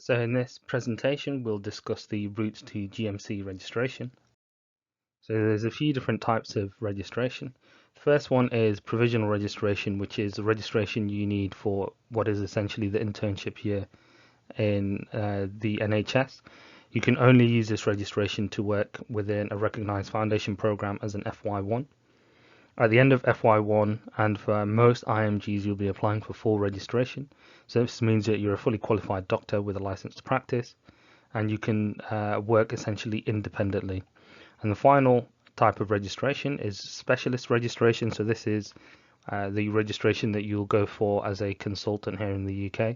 So in this presentation, we'll discuss the routes to GMC registration. So there's a few different types of registration. The first one is provisional registration, which is the registration you need for what is essentially the internship year in the NHS. You can only use this registration to work within a recognized foundation program as an FY1. At the end of FY1 and for most IMGs, you'll be applying for full registration. So this means that you're a fully qualified doctor with a license to practice and you can work essentially independently. And the final type of registration is specialist registration. So this is the registration that you'll go for as a consultant here in the UK.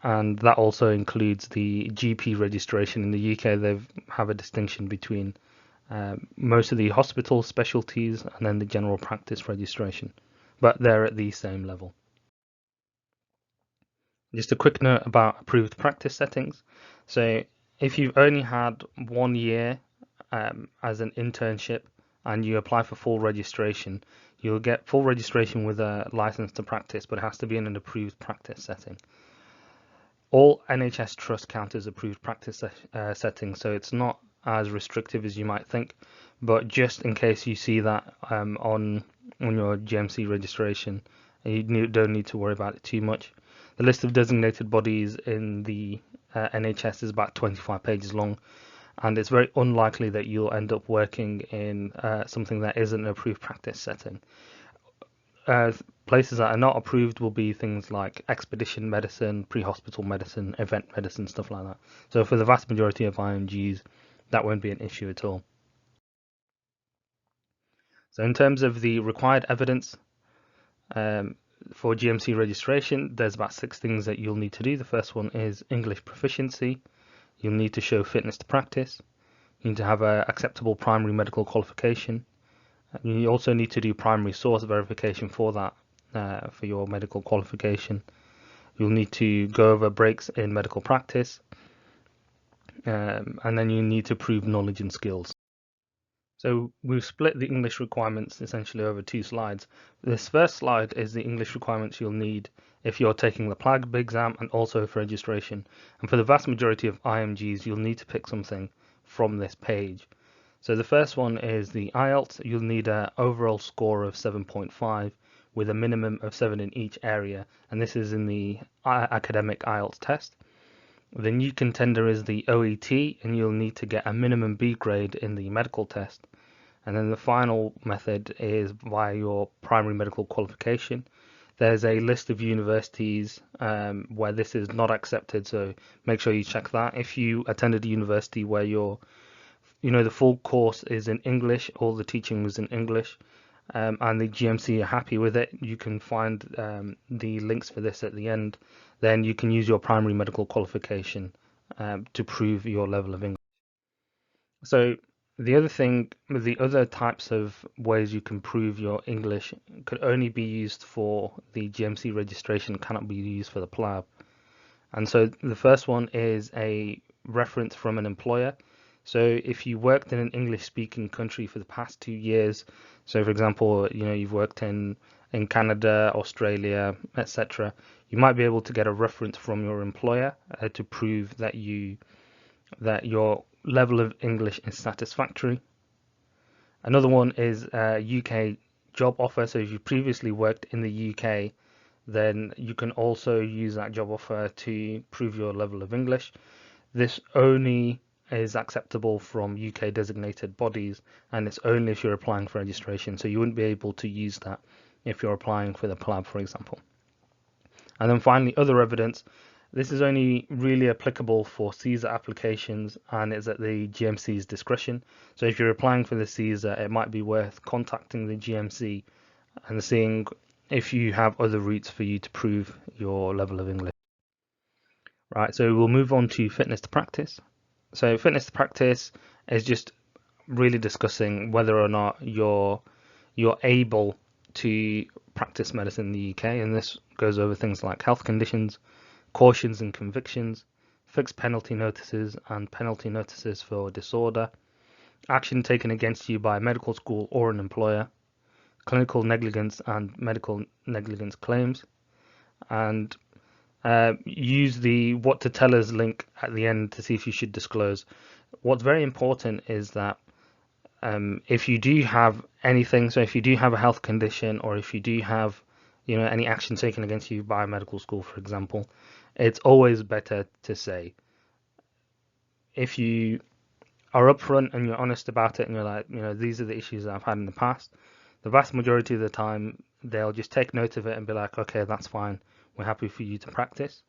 And that also includes the GP registration. In the UK, they have a distinction between most of the hospital specialties and then the general practice registration, but they're at the same level. Just a quick note about approved practice settings. So if you've only had 1 year as an internship and you apply for full registration, you'll get full registration with a license to practice, but it has to be in an approved practice setting. All NHS trusts count as approved practice settings, so it's not as restrictive as you might think, but just in case you see that on your GMC registration, you don't need to worry about it too much. The list of designated bodies in the NHS is about 25 pages long, and it's very unlikely that you'll end up working in something that isn't an approved practice setting. Places that are not approved will be things like expedition medicine, pre-hospital medicine, event medicine, stuff like that. So for the vast majority of IMGs, that won't be an issue at all. So in terms of the required evidence for GMC registration, there's about 6 things that you'll need to do. The first one is English proficiency. You'll need to show fitness to practice. You need to have an acceptable primary medical qualification. You also need to do primary source verification for that, for your medical qualification. You'll need to go over breaks in medical practice, and then you need to prove knowledge and skills. So we've split the English requirements essentially over 2 slides. This first slide is the English requirements you'll need if you're taking the PLAB exam and also for registration. And for the vast majority of IMGs, you'll need to pick something from this page. So the first one is the IELTS. You'll need an overall score of 7.5 with a minimum of 7 in each area, and this is in the academic IELTS test. The new contender is the OET, and you'll need to get a minimum B grade in the medical test. And then the final method is via your primary medical qualification. There's a list of universities where this is not accepted, so make sure you check that. If you attended a university where the full course is in English, all the teaching was in English, and the GMC are happy with it, you can find the links for this at the end. Then you can use your primary medical qualification to prove your level of English. So the other types of ways you can prove your English could only be used for the GMC registration, cannot be used for the PLAB. And so the first one is a reference from an employer. So if you worked in an English-speaking country for the past 2 years, so for example, you've worked in Canada, Australia, etc., you might be able to get a reference from your employer to prove that your level of English is satisfactory. Another one is a UK job offer. So if you previously worked in the UK, then you can also use that job offer to prove your level of English. This only is acceptable from UK designated bodies, and it's only if you're applying for registration, so you wouldn't be able to use that if you're applying for the PLAB, for example. And then finally, other evidence. This is only really applicable for CSER applications and is at the GMC's discretion. So if you're applying for the CSER, it might be worth contacting the GMC and seeing if you have other routes for you to prove your level of English. Right, so we'll move on to fitness to practice. So fitness to practice is just really discussing whether or not you're able to practice medicine in the UK, and this goes over things like health conditions, cautions and convictions, fixed penalty notices and penalty notices for disorder, action taken against you by a medical school or an employer, clinical negligence and medical negligence claims, and use the what to tell us link at the end to see if you should disclose. What's very important is that if you do have anything, so if you do have a health condition, or if you do have, any action taken against you by a medical school, for example, it's always better to say. If you are upfront and you're honest about it and you're like, these are the issues that I've had in the past, the vast majority of the time they'll just take note of it and be like, okay, that's fine, we're happy for you to practice.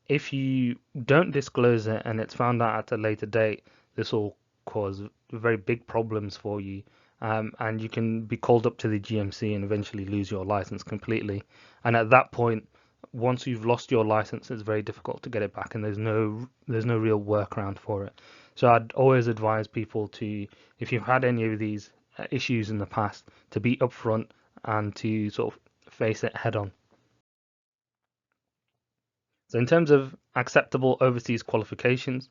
If you don't disclose it and it's found out at a later date, this will cause very big problems for you, and you can be called up to the GMC and eventually lose your license completely. And at that point, once you've lost your license, it's very difficult to get it back, and there's no real workaround for it. So I'd always advise people to, if you've had any of these issues in the past, to be upfront and to sort of face it head on. So in terms of acceptable overseas qualifications,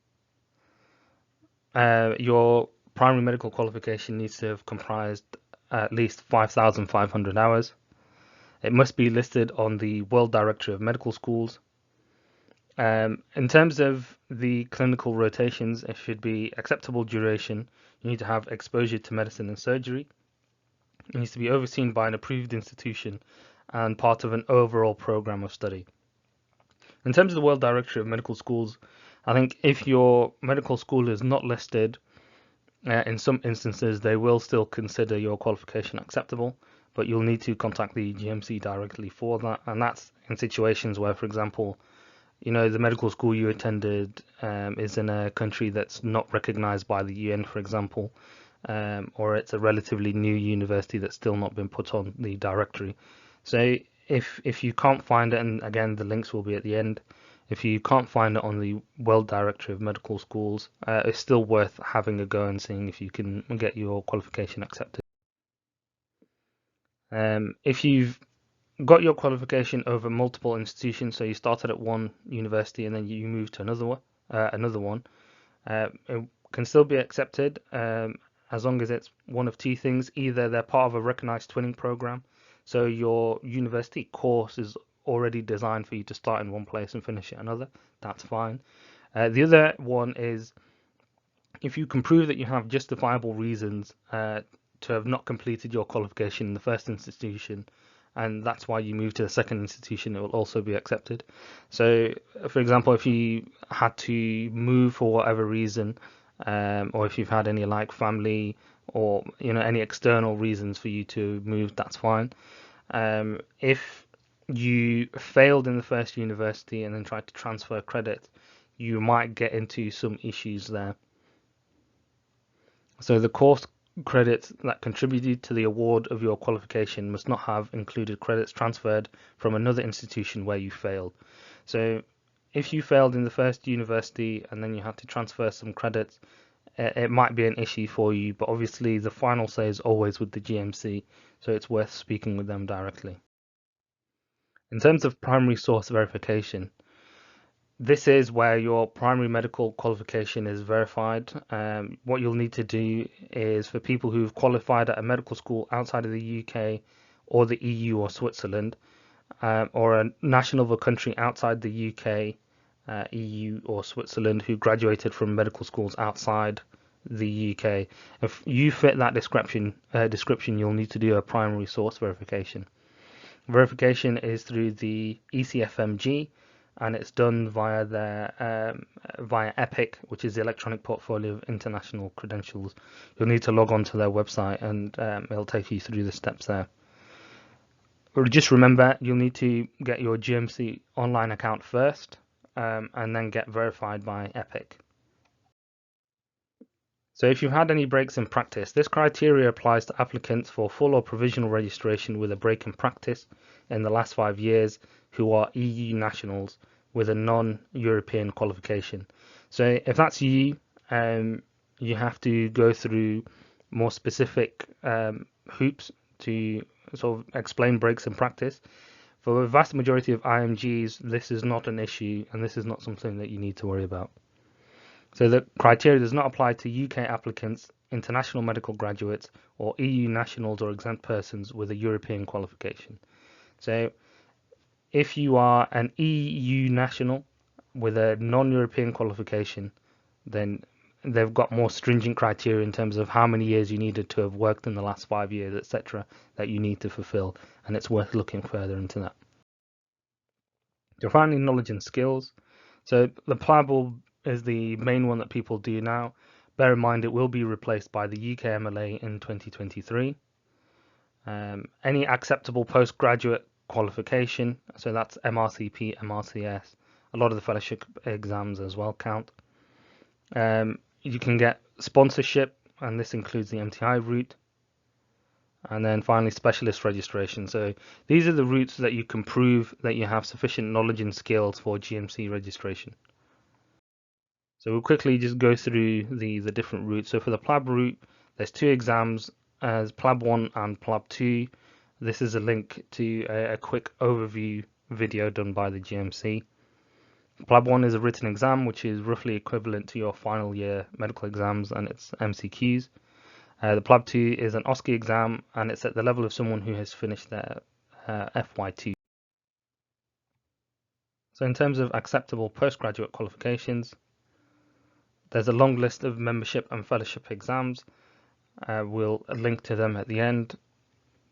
your primary medical qualification needs to have comprised at least 5,500 hours. It must be listed on the World Directory of Medical Schools. In terms of the clinical rotations, it should be acceptable duration. You need to have exposure to medicine and surgery. It needs to be overseen by an approved institution and part of an overall program of study. In terms of the World Directory of Medical Schools, I think if your medical school is not listed, in some instances they will still consider your qualification acceptable, but you'll need to contact the GMC directly for that. And that's in situations where, for example, the medical school you attended is in a country that's not recognized by the UN, for example, or it's a relatively new university that's still not been put on the directory. So if you can't find it, and again the links will be at the end, if you can't find it on the World Directory of Medical Schools, it's still worth having a go and seeing if you can get your qualification accepted. If you've got your qualification over multiple institutions, so you started at one university and then you moved to another one, it can still be accepted as long as it's one of two things. Either they're part of a recognized twinning program, so your university course is already designed for you to start in one place and finish at another. That's fine. The other one is if you can prove that you have justifiable reasons to have not completed your qualification in the first institution, and that's why you move to the second institution, it will also be accepted. So, for example, if you had to move for whatever reason, or if you've had any like family or any external reasons for you to move, that's fine. If you failed in the first university and then tried to transfer credit, you might get into some issues there. So the course credits that contributed to the award of your qualification must not have included credits transferred from another institution where you failed. So if you failed in the first university and then you had to transfer some credits, it might be an issue for you, but obviously the final say is always with the GMC, so it's worth speaking with them directly. In terms of primary source verification, this is where your primary medical qualification is verified. What you'll need to do is, for people who've qualified at a medical school outside of the UK or the EU or Switzerland, or a national of a country outside the UK, EU or Switzerland who graduated from medical schools outside the UK, if you fit that description, you'll need to do a primary source verification. Verification is through the ECFMG, and it's done via via EPIC, which is the Electronic Portfolio of International Credentials. You'll need to log on to their website, and it'll take you through the steps there. But just remember, you'll need to get your GMC online account first, and then get verified by EPIC. So if you've had any breaks in practice, this criteria applies to applicants for full or provisional registration with a break in practice in the last 5 years who are EU nationals with a non-European qualification. So if that's you, you have to go through more specific hoops to sort of explain breaks in practice. For the vast majority of IMGs, this is not an issue, and this is not something that you need to worry about. So the criteria does not apply to UK applicants, international medical graduates, or EU nationals or exempt persons with a European qualification. So If you are an EU national with a non-European qualification, then they've got more stringent criteria in terms of how many years you needed to have worked in the last 5 years, etc., that you need to fulfill, and it's worth looking further into that. Defining knowledge and skills. So the PLAB is the main one that people do now. Bear in mind it will be replaced by the UK MLA in 2023. Any acceptable postgraduate qualification, so that's MRCP, MRCS, a lot of the fellowship exams as well count. You can get sponsorship, and this includes the MTI route. And then finally, specialist registration. So these are the routes that you can prove that you have sufficient knowledge and skills for GMC registration. So we'll quickly just go through the different routes. So for the PLAB route, there's 2 exams as PLAB 1 and PLAB 2. This is a link to a quick overview video done by the GMC. PLAB 1 is a written exam, which is roughly equivalent to your final year medical exams and its MCQs. The PLAB 2 is an OSCE exam, and it's at the level of someone who has finished their FY2. So in terms of acceptable postgraduate qualifications, there's a long list of membership and fellowship exams. We'll link to them at the end.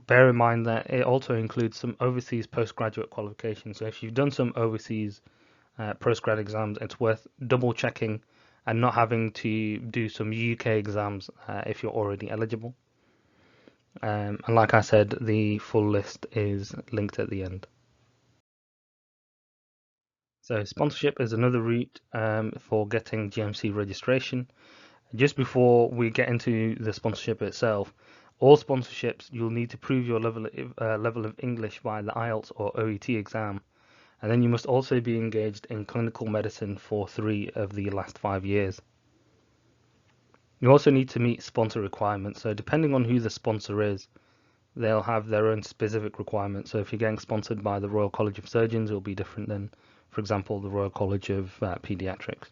Bear in mind that it also includes some overseas postgraduate qualifications. So if you've done some overseas postgrad exams, it's worth double checking and not having to do some UK exams if you're already eligible. And like I said, the full list is linked at the end. So sponsorship is another route for getting GMC registration. Just before we get into the sponsorship itself, all sponsorships you'll need to prove your level of English via the IELTS or OET exam, and then you must also be engaged in clinical medicine for 3 of the last 5 years. You also need to meet sponsor requirements. So depending on who the sponsor is, they'll have their own specific requirements. So if you're getting sponsored by the Royal College of Surgeons, it'll be different than, for example, the Royal College of Pediatrics.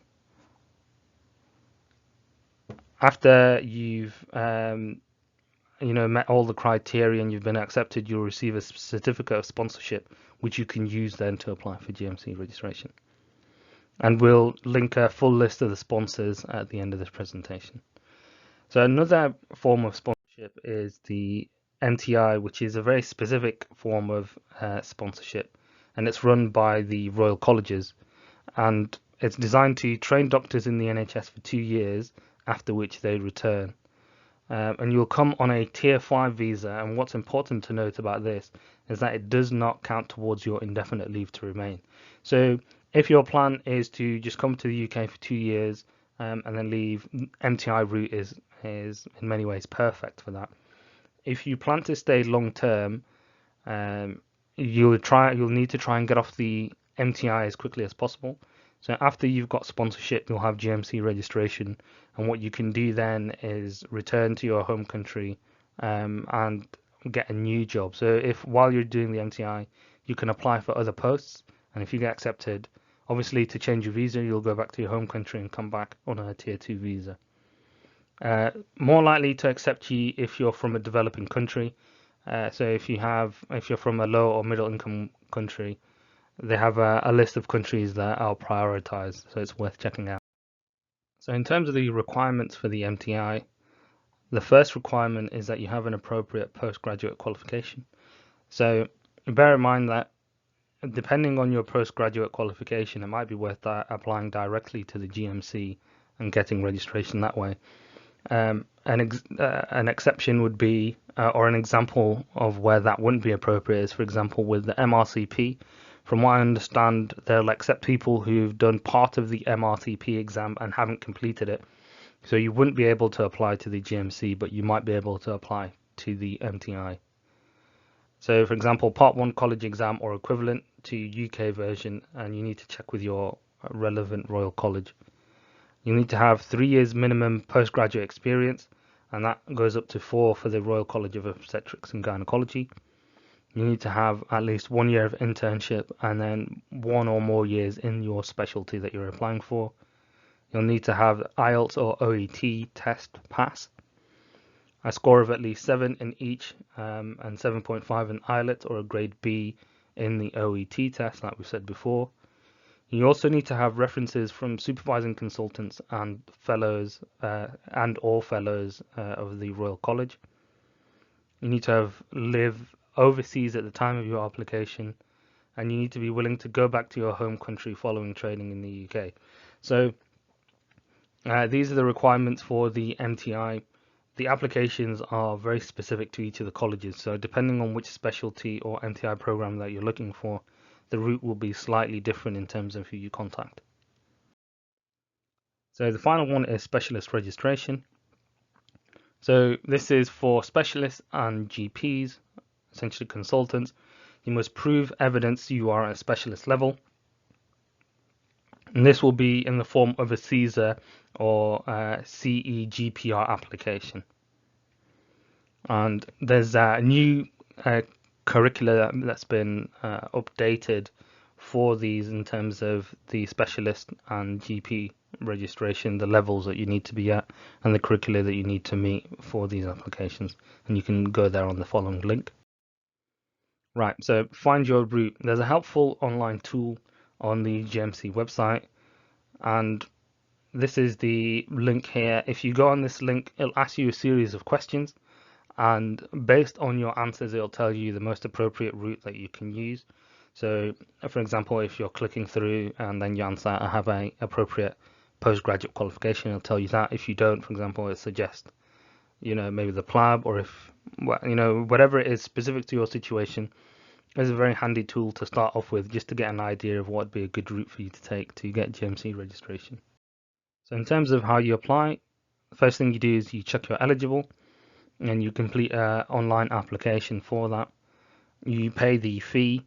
After you've met all the criteria and you've been accepted, you'll receive a certificate of sponsorship, which you can use then to apply for GMC registration. And we'll link a full list of the sponsors at the end of this presentation. So another form of sponsorship is the MTI, which is a very specific form of sponsorship, and it's run by the Royal Colleges, and it's designed to train doctors in the NHS for 2 years, after which they return. And you'll come on a Tier 5 visa, and what's important to note about this is that it does not count towards your indefinite leave to remain. So if your plan is to just come to the UK for 2 years and then leave, MTI route is in many ways perfect for that. If you plan to stay long term, you'll need to try and get off the MTI as quickly as possible. So after you've got sponsorship, you'll have GMC registration, and what you can do then is return to your home country and get a new job. So if while you're doing the MTI, you can apply for other posts, and if you get accepted, obviously to change your visa, you'll go back to your home country and come back on a Tier 2 visa. More likely to accept you if you're from a developing country. So if you're from a low or middle income country, they have a list of countries that are prioritized, so it's worth checking out. So in terms of the requirements for the MTI, the first requirement is that you have an appropriate postgraduate qualification. So bear in mind that depending on your postgraduate qualification, it might be worth applying directly to the GMC and getting registration that way. An exception would be, or an example of where that wouldn't be appropriate is, for example, with the MRCP. From what I understand, they'll accept people who've done part of the MRCP exam and haven't completed it. So you wouldn't be able to apply to the GMC, but you might be able to apply to the MTI. So for example, Part 1 college exam or equivalent to UK version, and you need to check with your relevant Royal College. You need to have 3 years minimum postgraduate experience, and that goes up to 4 for the Royal College of Obstetrics and Gynecology. You need to have at least 1 year of internship and then 1 or more years in your specialty that you're applying for. You'll need to have IELTS or OET test pass, a score of at least 7 in each, and 7.5 in IELTS or a grade B in the OET test, like we said before. You also need to have references from supervising consultants and fellows and or fellows of the Royal College. You need to have lived overseas at the time of your application, and you need to be willing to go back to your home country following training in the UK. So these are the requirements for the MTI. The applications are very specific to each of the colleges, so depending on which specialty or MTI program that you're looking for, the route will be slightly different in terms of who you contact. So the final one is specialist registration. So this is for specialists and GPs, essentially consultants. You must prove evidence you are at a specialist level. And this will be in the form of a CSER or CEGPR application. And there's a new curricula that's been updated for these in terms of the specialist and GP registration, the levels that you need to be at, and the curricula that you need to meet for these applications. And you can go there on the following link. Right, so find your route. There's a helpful online tool on the GMC website, and this is the link here. If you go on this link, it'll ask you a series of questions, and based on your answers, it'll tell you the most appropriate route that you can use. So, for example, if you're clicking through and then you answer, I have a appropriate postgraduate qualification, it'll tell you that. If you don't, for example, it suggests, maybe the PLAB, or if, whatever it is specific to your situation. It's a very handy tool to start off with, just to get an idea of what would be a good route for you to take to get GMC registration. So in terms of how you apply, the first thing you do is you check you're eligible, and you complete an online application for that. You pay the fee,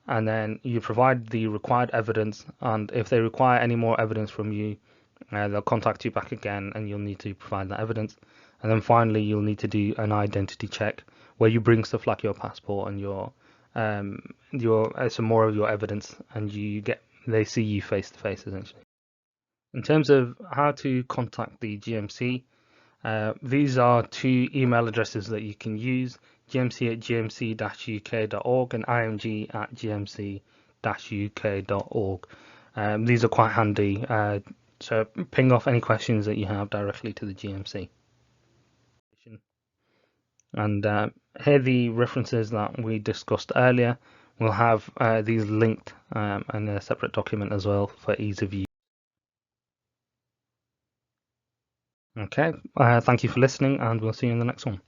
and then you provide the required evidence, and if they require any more evidence from you, they'll contact you back again, and you'll need to provide that evidence. And then finally, you'll need to do an identity check where you bring stuff like your passport and some more of your evidence, and they see you face to face essentially. In terms of how to contact the GMC, these are two email addresses that you can use: gmc@gmc-uk.org and img@gmc-uk.org. These are quite handy, so ping off any questions that you have directly to the GMC. And here the references that we discussed earlier. We'll have these linked in a separate document as well for ease of use. Okay, thank you for listening, and we'll see you in the next one.